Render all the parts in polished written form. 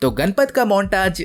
तो गणपत का montage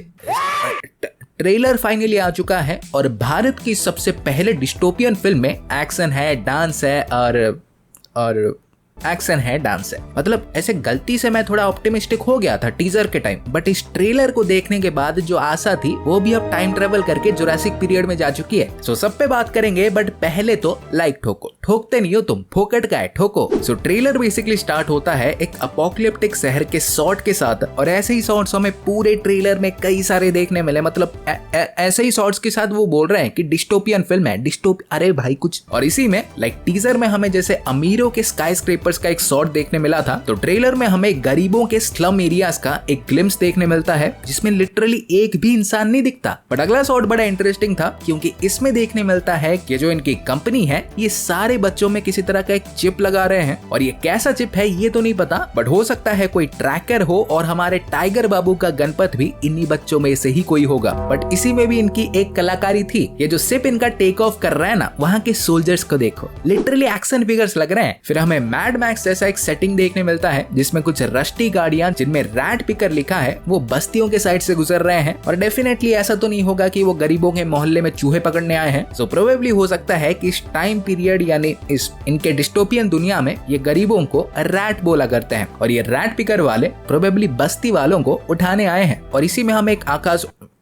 trailer finally आ चुका है और भारत की सबसे पहले डिस्टोपियन फिल्म में एक्शन है, डांस है और एक्शन है, डांस है। मतलब ऐसे गलती से मैं थोड़ा ऑप्टिमिस्टिक हो गया था टीजर के टाइम, बट इस ट्रेलर को देखने के बाद जो आशा थी वो भी अब टाइम ट्रेवल करके जुरासिक पीरियड में जा चुकी है। सो सब पे बात करेंगे, बट पहले तो लाइक ठोको, ठोकते नहीं हो तुम, फोकट का है, ठोको। सो ट्रेलर बेसिकली स्टार्ट होता है एक अपोकलिप्टिक शहर के शॉट के साथ, और ऐसे ही शॉट्स हमें पूरे ट्रेलर में कई सारे देखने मिले। मतलब ऐसे ही शॉट्स के साथ वो बोल रहे हैं कि डिस्टोपियन फिल्म है, अरे भाई कुछ। और इसी में टीजर में हमें जैसे अमीरों के स्काई स्क्रेपर्स का एक शॉट देखने मिला था, तो ट्रेलर में हमें गरीबों के स्लम एरियाज का एक ग्लिम्स देखने मिलता है जिसमें लिटरली एक भी इंसान नहीं दिखता। बट अगला शॉट बड़ा इंटरेस्टिंग था क्योंकि इसमें देखने मिलता है कि जो इनकी कंपनी है ये सारे बच्चों में किसी तरह का एक चिप लगा रहे हैं, और ये कैसा चिप है ये तो नहीं पता, बट हो सकता है कोई ट्रैकर हो और हमारे टाइगर बाबू का गणपत भी इन्हीं बच्चों में से ही कोई होगा। बट इसी में भी इनकी एक कलाकारी थी, ये जो शिप इनका टेक ऑफ कर रहा है ना, वहाँ के सोल्जर्स को देखो, लिटरली एक्शन फिगर्स लग रहे हैं। फिर हमें मैड मैक्स जैसा एक सेटिंग देखने मिलता है जिसमें कुछ रस्टी गाड़ियां जिनमें रैट पिकर लिखा है वो बस्तियों के साइड से गुजर रहे हैं, और डेफिनेटली ऐसा तो नहीं होगा कि वो गरीबों के मोहल्ले में चूहे पकड़ने आए हैं। सो प्रोबेबली हो सकता है कि इस टाइम पीरियड यानी इस इनके डिस्टोपियन दुनिया में ये गरीबों को रैट बोला करते हैं, और ये रैट पिकर वाले प्रोबेबली बस्ती वालों को उठाने आए हैं। और इसी में हमें एक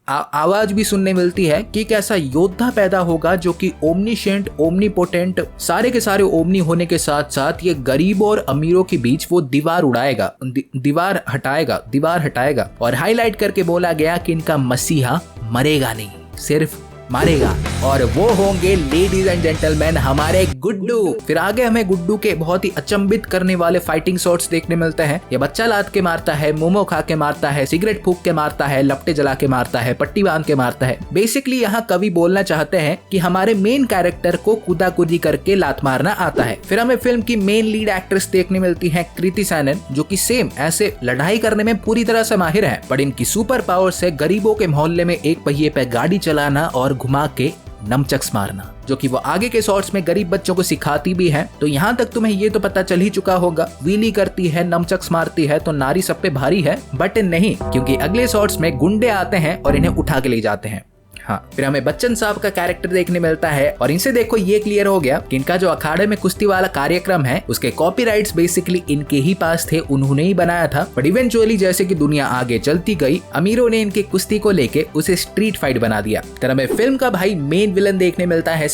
आवाज भी सुनने मिलती है कि एक ऐसा योद्धा पैदा होगा जो कि ओमनीशेंट, ओमनीपोटेंट, सारे के सारे ओमनी होने के साथ साथ ये गरीबों और अमीरों के बीच वो दीवार उड़ाएगा, दीवार हटाएगा। और हाईलाइट करके बोला गया कि इनका मसीहा मरेगा नहीं, सिर्फ मारेगा, और वो होंगे लेडीज एंड जेंटलमैन हमारे गुड्डू। फिर आगे हमें गुड्डू के बहुत ही अचंभित करने वाले फाइटिंग शॉट्स देखने मिलते हैं। ये बच्चा लाद के मारता है, मोमो खा के मारता है, सिगरेट फूंक के मारता है, लपटे जला के मारता है, पट्टी बांध के मारता है। बेसिकली यहाँ कवि बोलना चाहते हैं कि हमारे मेन कैरेक्टर को कूदाकूदी करके लात मारना आता है। फिर हमें फिल्म की मेन लीड एक्ट्रेस देखने मिलती है कृति सैनन, जो कि सेम ऐसे लड़ाई करने में पूरी तरह से माहिर है, बट इनकी सुपर पावर से गरीबों के मोहल्ले में एक पहिए पे गाड़ी चलाना और घुमा के नमचक्स मारना, जो कि वो आगे के शॉट्स में गरीब बच्चों को सिखाती भी है। तो यहाँ तक तुम्हें ये तो पता चल ही चुका होगा, व्हीली करती है, नमचक्स मारती है तो नारी सब पे भारी है, बट नहीं, क्योंकि अगले शॉट्स में गुंडे आते हैं और इन्हें उठा के ले जाते हैं। हाँ, फिर हमें बच्चन साहब का कैरेक्टर देखने मिलता है, और इनसे देखो ये क्लियर हो गया कि इनका जो अखाड़े में कुश्ती वाला कार्यक्रम है उसके कॉपीराइट्स बेसिकली इनके ही पास थे, उन्होंने ही बनाया था। बट इवेंचुअली जैसे कि दुनिया आगे चलती गई, अमीरों ने इनकी कुश्ती को लेके उसे स्ट्रीट फाइट बना दिया। तर हमें फिल्म का भाई मेन विलन देखने मिलता है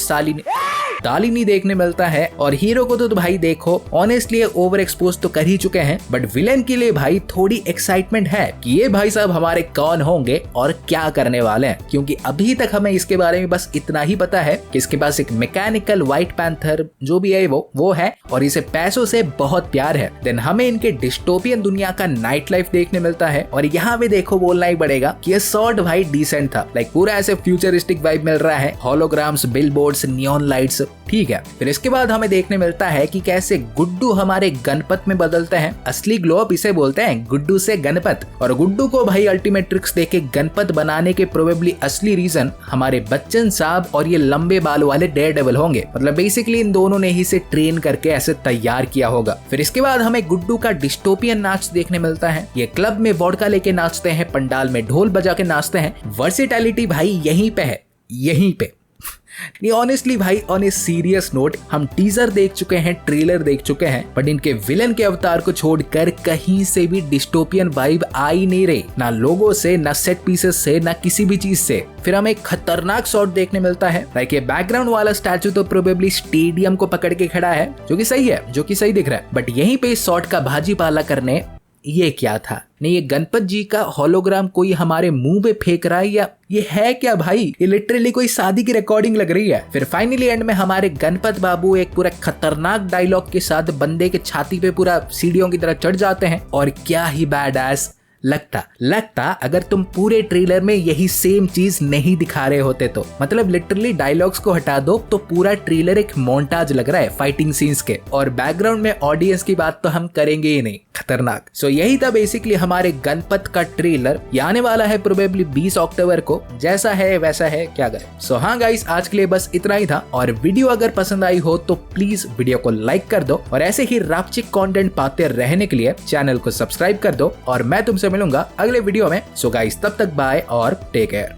दालिनी देखने मिलता है, और हीरो को तो भाई देखो ऑनेस्टली ओवर एक्सपोज तो कर ही चुके हैं, बट विलन के लिए भाई थोड़ी एक्साइटमेंट है कि ये भाई साहब हमारे कौन होंगे और क्या करने वाले हैं, क्योंकि अभी तक हमें इसके बारे में बस इतना ही पता है कि इसके पास एक मैकेनिकल व्हाइट पैंथर जो भी है वो है, और इसे पैसों से बहुत प्यार है। देन हमें इनके डिस्टोपियन दुनिया का नाइट लाइफ देखने मिलता है, और यहाँ पे देखो बोलना ही पड़ेगा कि ये शॉट भाई डिसेंट था, लाइक पूरा ऐसे फ्यूचरिस्टिक वाइब मिल रहा है, होलोग्राम्स, बिलबोर्ड्स, नियॉन लाइट्स, ठीक है। फिर इसके बाद हमें देखने मिलता है कि कैसे गुड्डू हमारे गणपत में बदलते हैं। असली ग्लो अप इसे बोलते हैं, गुड्डू से गणपत। और गुड्डू को भाई अल्टीमेट ट्रिक्स देके गणपत बनाने के प्रोबेबली असली रीजन हमारे बच्चन साहब और ये लंबे बाल वाले डेयरडेविल होंगे। मतलब बेसिकली इन दोनों ने ही इसे ट्रेन करके ऐसे तैयार किया होगा। फिर इसके बाद हमें गुड्डू का डिस्टोपियन नाच देखने मिलता है। ये क्लब में वोडका लेके नाचते हैं, पंडाल में ढोल बजा के नाचते हैं। वर्सेटैलिटी भाई यहीं पे है, यहीं पे। नहीं ऑनेस्टली भाई, ऑन ए सीरियस नोट, हम टीजर देख चुके हैं, ट्रेलर देख चुके हैं, बट इनके विलन के अवतार को छोड़कर कहीं से भी डिस्टोपियन वाइब आ ही नहीं रही, ना लोगों से, ना सेट पीसेस से, ना किसी भी चीज से। फिर हमें एक खतरनाक शॉट देखने मिलता है, लाइक ये बैकग्राउंड वाला स्टैचू तो प्रोबेबली स्टेडियम को पकड़ के खड़ा है, जो कि सही है, जो कि सही दिख रहा है, बट यहीं पे इस शॉट का भाजी पाला करने ये क्या था? नहीं, ये गणपत जी का होलोग्राम कोई हमारे मुंह पे फेंक रहा है, या ये है क्या भाई? ये लिटरली कोई शादी की रिकॉर्डिंग लग रही है। फिर फाइनली एंड में हमारे गणपत बाबू एक पूरा खतरनाक डायलॉग के साथ बंदे के छाती पे पूरा सीढ़ियों की तरह चढ़ जाते हैं, और क्या ही बैड एस लगता अगर तुम पूरे ट्रेलर में यही सेम चीज नहीं दिखा रहे होते तो। मतलब लिटरली डायलॉग्स को हटा दो तो पूरा ट्रेलर एक मोन्टाज लग रहा है फाइटिंग सीन्स के, और बैकग्राउंड में ऑडियंस की बात तो हम करेंगे ही नहीं, खतरनाक। सो यही था बेसिकली हमारे गणपत का ट्रेलर। ये आने वाला है प्रोबेबली 20 अक्टूबर को। जैसा है वैसा है, क्या करें। सो हाँ गाइस, आज के लिए बस इतना ही था। और वीडियो अगर पसंद आई हो तो प्लीज वीडियो को लाइक कर दो और ऐसे ही रापचिक कंटेंट पाते रहने के लिए चैनल को सब्सक्राइब कर दो। और मैं तुमसे मिलूंगा अगले वीडियो में। सो गाइस, तब तक बाय और टेक केयर।